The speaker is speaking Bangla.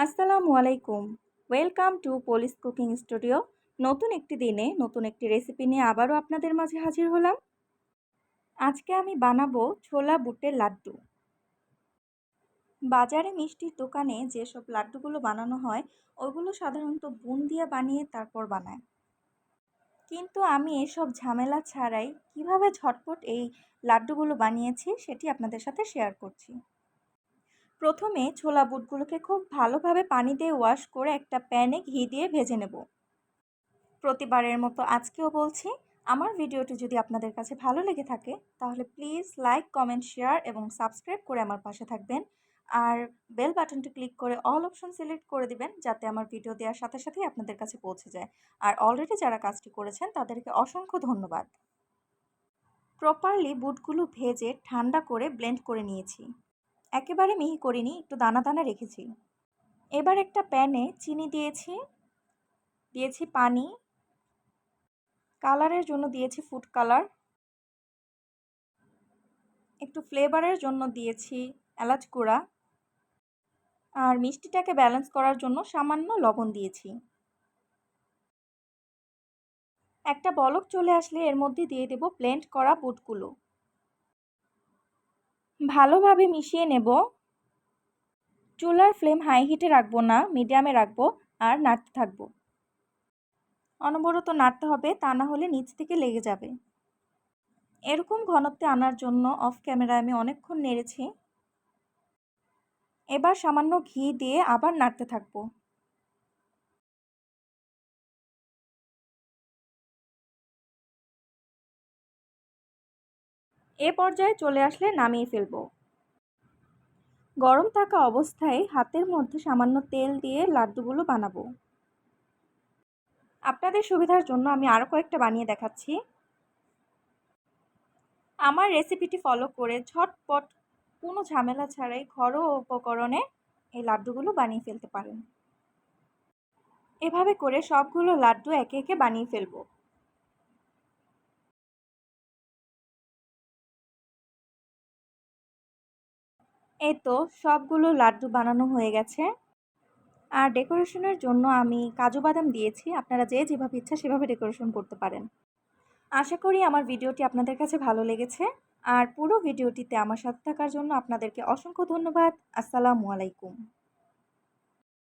আসসালামু আলাইকুম। Welcome to polish cooking studio. নতুন একটি দিনে নতুন একটি রেসিপি নিয়ে আবারও আপনাদের মাঝে হাজির হলাম। আজকে আমি বানাবো ছোলা বুটের লাড্ডু। বাজারে মিষ্টির দোকানে যেসব লাড্ডুগুলো বানানো হয় ওগুলো সাধারণত বুন দিয়ে বানিয়ে তারপর বানায়। কিন্তু আমি এসব ঝামেলা ছাড়াই কিভাবে ঝটপট এই লাড্ডুগুলো বানিয়েছি সেটি আপনাদের সাথে শেয়ার করছি। প্রথমে ছোলা বুটগুলোকে খুব ভালোভাবে পানি দিয়ে ওয়াশ করে একটা প্যানে ঘি দিয়ে ভেজে নেব। প্রতিবারের মতো আজকেও বলছি, আমার ভিডিওটি যদি আপনাদের কাছে ভালো লেগে থাকে তাহলে প্লিজ লাইক, কমেন্ট, শেয়ার এবং সাবস্ক্রাইব করে আমার পাশে থাকবেন। আর বেল বাটনটি ক্লিক করে অল অপশন সিলেক্ট করে দিবেন যাতে আমার ভিডিও দেওয়ার সাথে সাথেই আপনাদের কাছে পৌঁছে যায়। আর অলরেডি যারা কাজটি করেছেন তাদেরকে অসংখ্য ধন্যবাদ। প্রপারলি বুটগুলো ভেজে ঠান্ডা করে ব্লেন্ড করে নিয়েছি। একেবারে মিহি করিনি, একটু দানা দানা রেখেছি। এবার একটা প্যানে চিনি দিয়েছি পানি, কালারের জন্য দিয়েছি ফুড কালার, একটু ফ্লেভারের জন্য দিয়েছি এলাচ গুঁড়া, আর মিষ্টিটাকে ব্যালেন্স করার জন্য সামান্য লবণ দিয়েছি। একটা বলক চলে আসলে এর মধ্যে দিয়ে দেব ব্লেন্ড করা বুটগুলো। ভালোভাবে মিশিয়ে নেব। চুলার ফ্লেম হাই হিটে রাখবো না, মিডিয়ামে রাখবো আর নাড়তে থাকবো। অনবরত নাড়তে হবে, তা না হলে নিচ থেকে লেগে যাবে। এরকম ঘনত্বে আনার জন্য অফ ক্যামেরায় আমি অনেকক্ষণ নেড়েছি। এবার সামান্য ঘি দিয়ে আবার নাড়তে থাকবো। এ পর্যায়ে চলে আসলে নামিয়ে ফেলবো। গরম থাকা অবস্থায় হাতের মধ্যে সামান্য তেল দিয়ে লাড্ডুগুলো বানাবো। আপনাদের সুবিধার জন্য আমি আরও কয়েকটা বানিয়ে দেখাচ্ছি। আমার রেসিপিটি ফলো করে ঝটপট কোনো ঝামেলা ছাড়াই ঘরোয়া উপকরণে এই লাড্ডুগুলো বানিয়ে ফেলতে পারেন। এভাবে করে সবগুলো লাড্ডু একে একে বানিয়ে ফেলবো। এই তো সবগুলো লাড্ডু বানানো হয়ে গেছে। আর ডেকোরেশনের জন্য আমি কাজু বাদাম দিয়েছি, আপনারা যে যেভাবে ইচ্ছা সেভাবে ডেকোরেশন করতে পারেন। আশা করি আমার ভিডিওটি আপনাদের কাছে ভালো লেগেছে। আর পুরো ভিডিওটিতে আমার সাথে থাকার জন্য আপনাদেরকে অসংখ্য ধন্যবাদ। আসসালামু আলাইকুম।